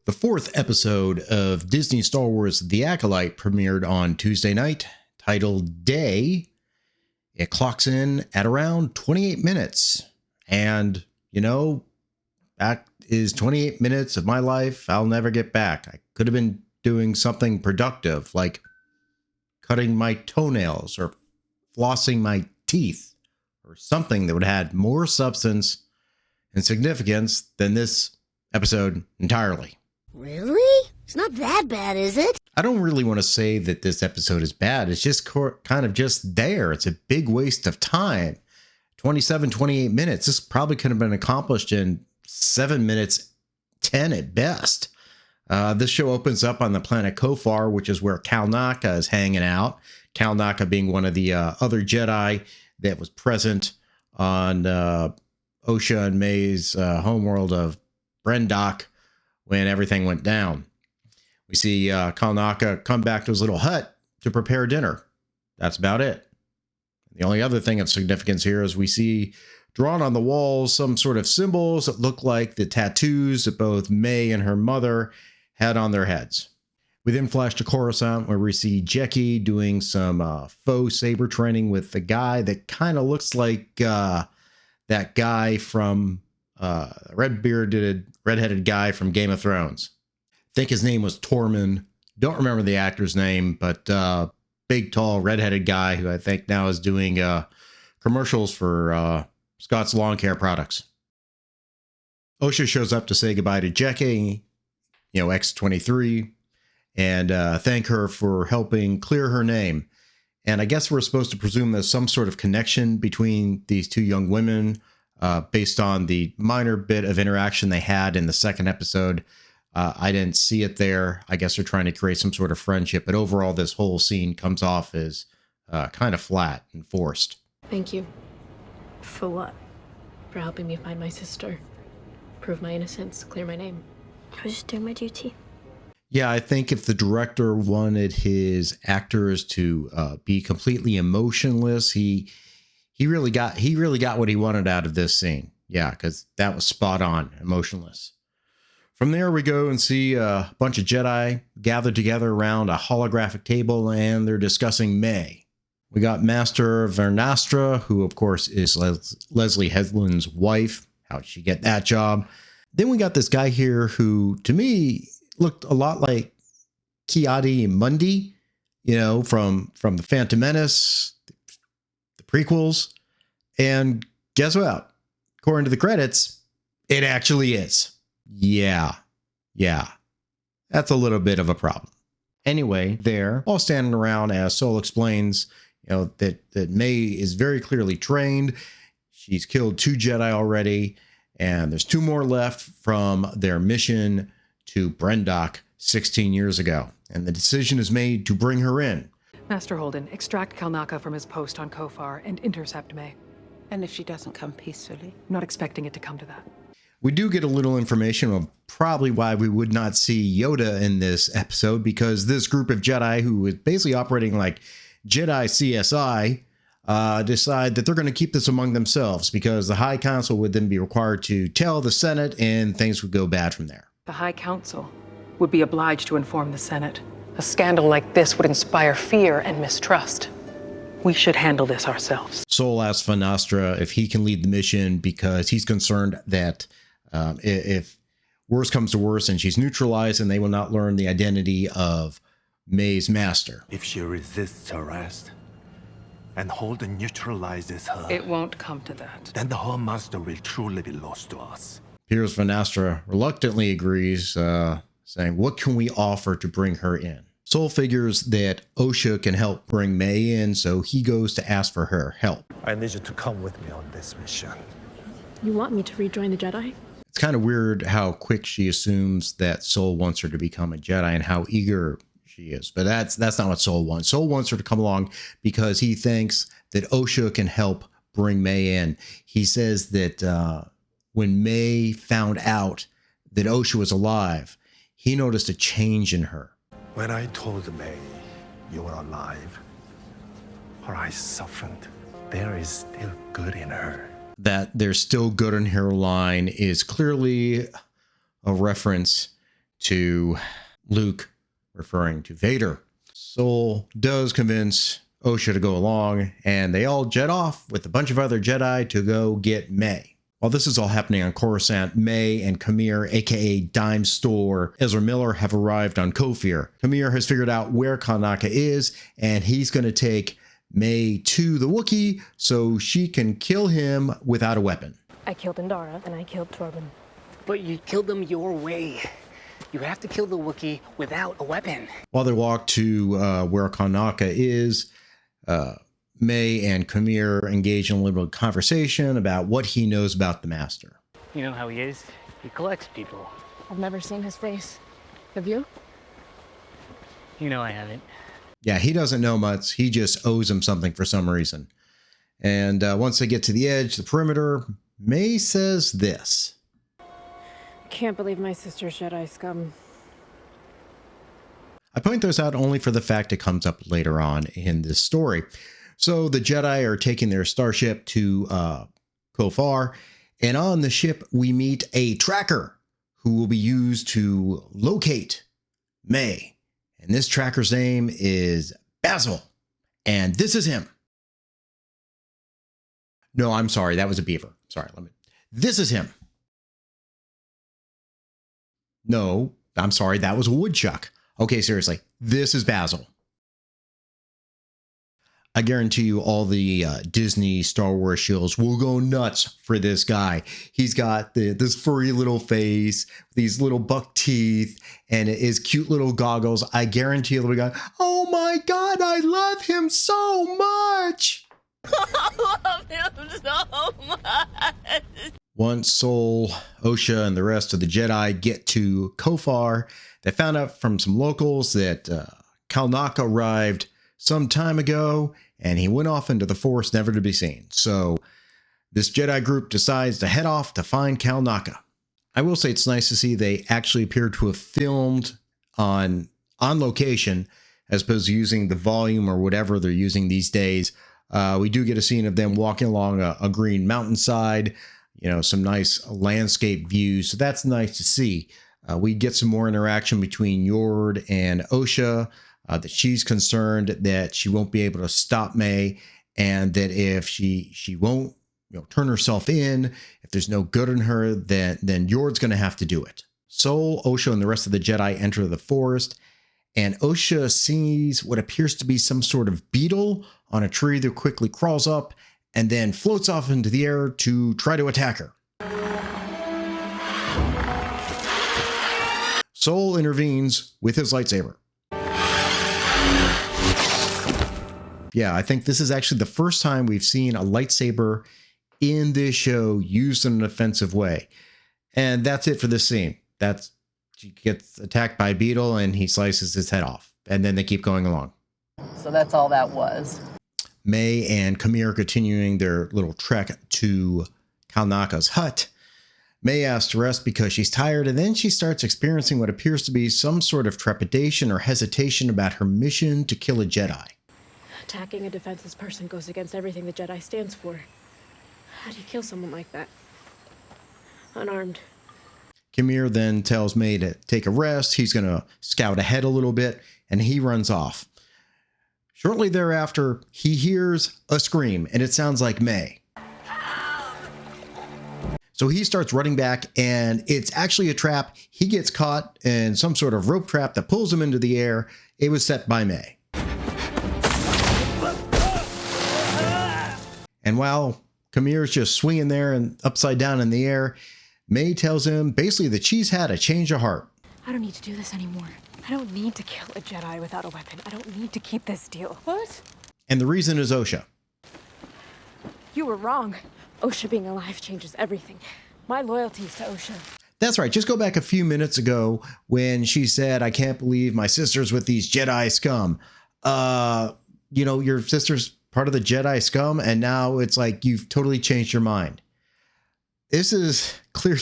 The fourth episode of Disney Star Wars The Acolyte premiered on Tuesday night, titled Day. It clocks in at around 28 minutes. And, you know, that is 28 minutes of my life I'll never get back. I could have been doing something productive, like cutting my toenails or flossing my teeth, or something that would have had more substance and significance than this episode entirely. Really? It's not that bad, is it? I don't really want to say that this episode is bad. It's just kind of just there. It's a big waste of time. 27, 28 minutes. This probably could have been accomplished in 7 minutes, 10 at best. This show opens up on the planet Kofar, which is where Kalnacca is hanging out. Kalnacca being one of the other Jedi that was present on Osha and Mae's homeworld of Brendok when everything went down. We see Kalnacca come back to his little hut to prepare dinner. That's about it. The only other thing of significance here is we see drawn on the walls some sort of symbols that look like the tattoos that both Mae and her mother had on their heads. We then flash to Coruscant, where we see Jecki doing some faux saber training with the guy that kind of looks like that guy from redheaded guy from Game of Thrones. I think his name was Tormund. Don't remember the actor's name, but big, tall, redheaded guy who I think now is doing commercials for Scott's Lawn Care products. Osha shows up to say goodbye to Jecki, X-23, and thank her for helping clear her name. And I guess we're supposed to presume there's some sort of connection between these two young women based on the minor bit of interaction they had in the second episode. I didn't see it there. I guess they're trying to create some sort of friendship. But overall, this whole scene comes off as kind of flat and forced. Thank you. For what? For helping me find my sister. Prove my innocence. Clear my name. I was just doing my duty. Yeah, I think if the director wanted his actors to be completely emotionless, he really got what he wanted out of this scene. Yeah, because that was spot on, emotionless. From there, we go and see a bunch of Jedi gathered together around a holographic table, and they're discussing Mae. We got Master Vernastra, who, of course, is Leslye Headland's wife. How'd she get that job? Then we got this guy here who, to me, looked a lot like Ki-Adi-Mundi, from The Phantom Menace, the prequels. And guess what? According to the credits, it actually is. Yeah. That's a little bit of a problem. Anyway, they're all standing around as Sol explains, that Mae is very clearly trained. She's killed 2 Jedi already, and there's 2 more left from their mission to Brendok 16 years ago. And the decision is made to bring her in. Master Holden, extract Kalnacca from his post on Khofar and intercept Mae. And if she doesn't come peacefully? Not expecting it to come to that. We do get a little information of probably why we would not see Yoda in this episode, because this group of Jedi, who is basically operating like Jedi CSI, decide that they're going to keep this among themselves, because the High Council would then be required to tell the Senate, and things would go bad from there. The High Council would be obliged to inform the Senate. A scandal like this would inspire fear and mistrust. We should handle this ourselves. Sol asks Vernastra if he can lead the mission, because he's concerned that if worse comes to worse and she's neutralized, and they will not learn the identity of Mae's master. If she resists arrest and Holden neutralizes her, it won't come to that. Then the whole master will truly be lost to us. Piers Vernastra reluctantly agrees, saying, what can we offer to bring her in? Sol figures that Osha can help bring Mae in, so he goes to ask for her help. I need you to come with me on this mission. You want me to rejoin the Jedi? It's kind of weird how quick she assumes that Sol wants her to become a Jedi and how eager she is. But that's not what Sol wants. Sol wants her to come along because he thinks that Osha can help bring Mae in. He says that when Mae found out that Osha was alive, he noticed a change in her. When I told Mae you were alive, her eyes softened. There is still good in her. That there's still good in her line is clearly a reference to Luke, referring to Vader. Soul does convince Osha to go along, and they all jet off with a bunch of other Jedi to go get Mae. While this is all happening on Coruscant, Mae and Qimir, aka Dime Store, Ezra Miller, have arrived on Khofar. Qimir has figured out where Kalnacca is, and he's going to take Mae to the Wookiee so she can kill him without a weapon. I killed Indara, and I killed Torben. But you killed them your way. You have to kill the Wookiee without a weapon. While they walk to where Kalnacca is, Mae and Qimir engage in a little conversation about what he knows about the Master. You know how he is? He collects people. I've never seen his face. Have you? You know I haven't. Yeah, he doesn't know much. He just owes him something for some reason. And once they get to the edge, the perimeter, Mae says this. Can't believe my sister's Jedi scum. I point those out only for the fact it comes up later on in this story. So the Jedi are taking their starship to Kofar, and on the ship we meet a tracker who will be used to locate Mae. And this tracker's name is Basil, and this is him. No, I'm sorry, that was a beaver. Sorry, this is him. No, I'm sorry, that was a woodchuck. Okay, seriously, this is Basil. I guarantee you all the Disney Star Wars shows will go nuts for this guy. He's got this furry little face, these little buck teeth, and his cute little goggles. I guarantee you'll be going, oh my God, I love him so much. I love him so much. Once Soul, Osha, and the rest of the Jedi get to Kofar, they found out from some locals that Kalnacca arrived some time ago, and he went off into the forest never to be seen. So this Jedi group decides to head off to find Kalnacca. I will say it's nice to see they actually appear to have filmed on location as opposed to using the volume or whatever they're using these days. We do get a scene of them walking along a green mountainside, you know, some nice landscape views. So that's nice to see. We get some more interaction between Yord and Osha, that she's concerned that she won't be able to stop Mae, and that if she won't, you know, turn herself in, if there's no good in her, then Yord's going to have to do it. Soul, Osha, and the rest of the Jedi enter the forest, and Osha sees what appears to be some sort of beetle on a tree that quickly crawls up and then floats off into the air to try to attack her. Soul intervenes with his lightsaber. Yeah, I think this is actually the first time we've seen a lightsaber in this show used in an offensive way. And that's it for this scene. She gets attacked by a beetle and he slices his head off. And then they keep going along. So that's all that was. Mae and Qimir continuing their little trek to Kalnacca's hut. Mae asks to rest because she's tired, and then she starts experiencing what appears to be some sort of trepidation or hesitation about her mission to kill a Jedi. Attacking a defenseless person goes against everything the Jedi stands for. How do you kill someone like that? Unarmed. Qimir then tells Mae to take a rest. He's going to scout ahead a little bit, and he runs off. Shortly thereafter, he hears a scream, and it sounds like Mae. So he starts running back, and it's actually a trap. He gets caught in some sort of rope trap that pulls him into the air. It was set by Mae. And while Qamir's just swinging there and upside down in the air, Mae tells him basically that she's had a change of heart. I don't need to do this anymore. I don't need to kill a Jedi without a weapon. I don't need to keep this deal. What? And the reason is Osha. You were wrong. Osha being alive changes everything. My loyalty is to Osha. That's right. Just go back a few minutes ago when she said, I can't believe my sister's with these Jedi scum. You know, your sister's part of the Jedi scum, and now it's like you've totally changed your mind. This is clearly...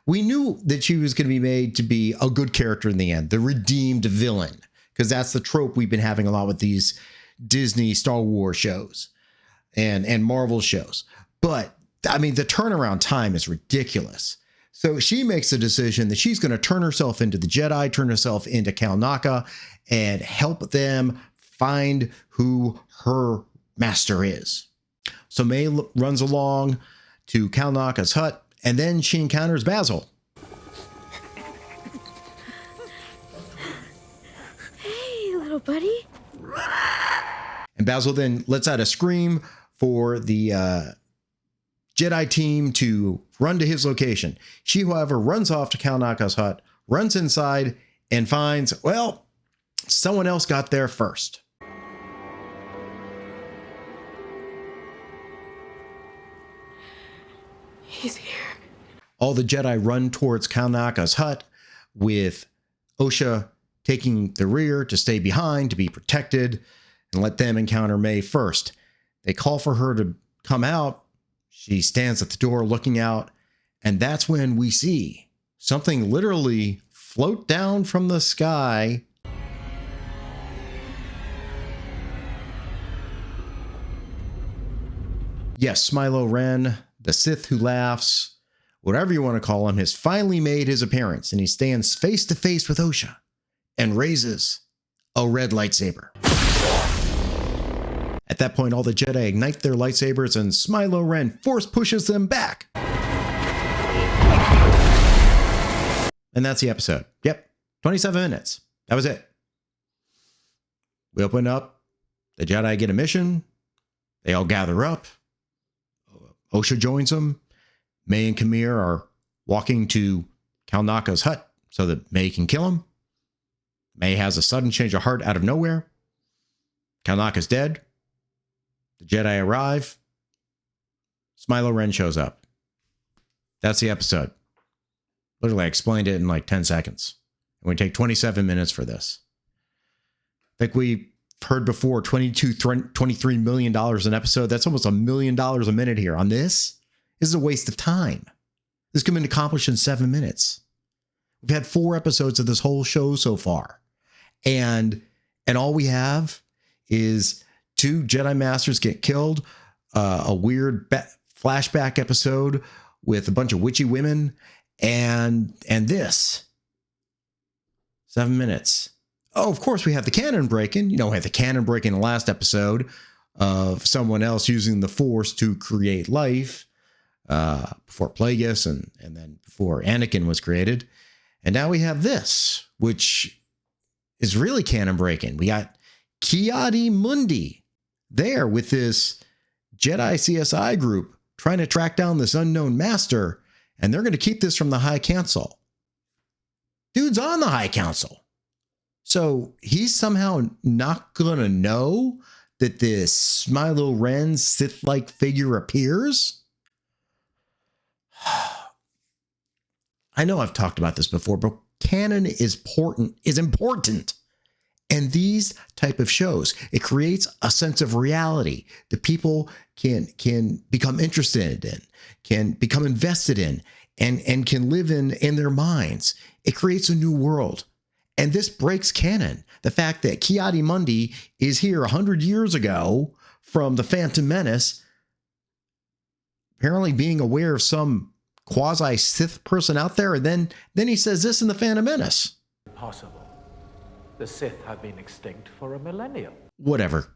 We knew that she was going to be made to be a good character in the end, the redeemed villain, because that's the trope we've been having a lot with these Disney Star Wars shows and Marvel shows. But, I mean, the turnaround time is ridiculous. So she makes a decision that she's going to turn herself into the Jedi, turn herself into Kalnacca, and help them find who her master is. So Mae runs along to Kalnacca's hut, and then she encounters Basil. Hey, little buddy. And Basil then lets out a scream for the Jedi team to run to his location. She, however, runs off to Kalnacca's hut, runs inside, and finds, well, someone else got there first. He's here. All the Jedi run towards Kalnacca's hut, with Osha taking the rear to stay behind, to be protected, and let them encounter Mae first. They call for her to come out. She stands at the door looking out, and that's when we see something literally float down from the sky. Yes, Smilo Ren, the Sith who laughs, whatever you want to call him, has finally made his appearance, and he stands face to face with Osha and raises a red lightsaber. At that point, all the Jedi ignite their lightsabers, and Smilo Ren force pushes them back. And that's the episode. Yep, 27 minutes. That was it. We open up. The Jedi get a mission. They all gather up. Osha joins them. Mae and Qimir are walking to Kalnacca's hut so that Mae can kill him. Mae has a sudden change of heart out of nowhere. Kalnacca's dead. The Jedi arrive. Smilo Ren shows up. That's the episode. Literally, I explained it in like 10 seconds. And we take 27 minutes for this. I think we heard before $23 million an episode. That's almost $1 million a minute here. On this is a waste of time. This can be accomplished in 7 minutes. We've had 4 episodes of this whole show so far. And all we have is 2 Jedi Masters get killed, a weird flashback episode with a bunch of witchy women, and this. 7 minutes. Oh, of course, we have the canon breaking. You know, we had the canon break in the last episode of someone else using the Force to create life before Plagueis and then before Anakin was created. And now we have this, which is really canon breaking. We got Ki-Adi-Mundi there with this Jedi CSI group trying to track down this unknown master, and they're going to keep this from the High Council. Dude's on the High Council. So he's somehow not going to know that this Smilo Ren Sith-like figure appears? I know I've talked about this before, but canon is important. And these type of shows, it creates a sense of reality that people can become interested in, can become invested in, and can live in their minds. It creates a new world. And this breaks canon. The fact that Ki-Adi-Mundi is here 100 years ago from the Phantom Menace, apparently being aware of some quasi-Sith person out there, and then he says this in the Phantom Menace. Impossible. The Sith have been extinct for a millennium. Whatever.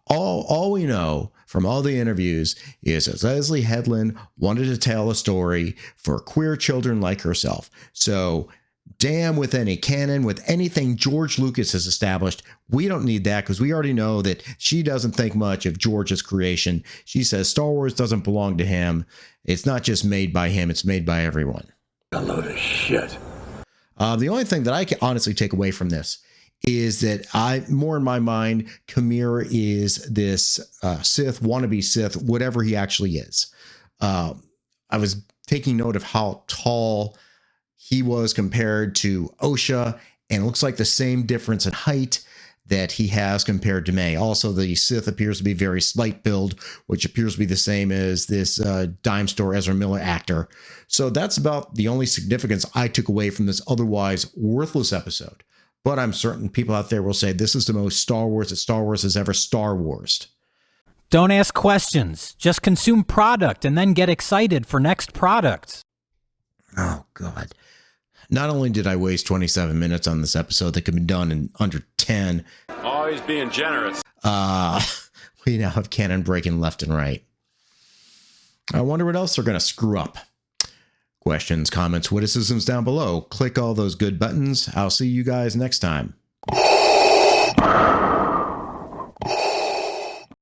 All we know from all the interviews is that Leslye Headland wanted to tell a story for queer children like herself. So damn with any canon, with anything George Lucas has established. We don't need that because we already know that she doesn't think much of George's creation. She says Star Wars doesn't belong to him. It's not just made by him, it's made by everyone. A load of shit. The only thing that I can honestly take away from this is that more in my mind, Qimir is this Sith, wannabe Sith, whatever he actually is. I was taking note of how tall he was compared to Osha, and it looks like the same difference in height that he has compared to Mae. Also, the Sith appears to be very slight build, which appears to be the same as this dime store Ezra Miller actor. So that's about the only significance I took away from this otherwise worthless episode. But I'm certain people out there will say this is the most Star Wars that Star Wars has ever Star Warsed. Don't ask questions. Just consume product and then get excited for next product. God. Not only did I waste 27 minutes on this episode that could be done in under 10. Always being generous. We now have canon breaking left and right. I wonder what else they're going to screw up. Questions, comments, witticisms down below. Click all those good buttons. I'll see you guys next time.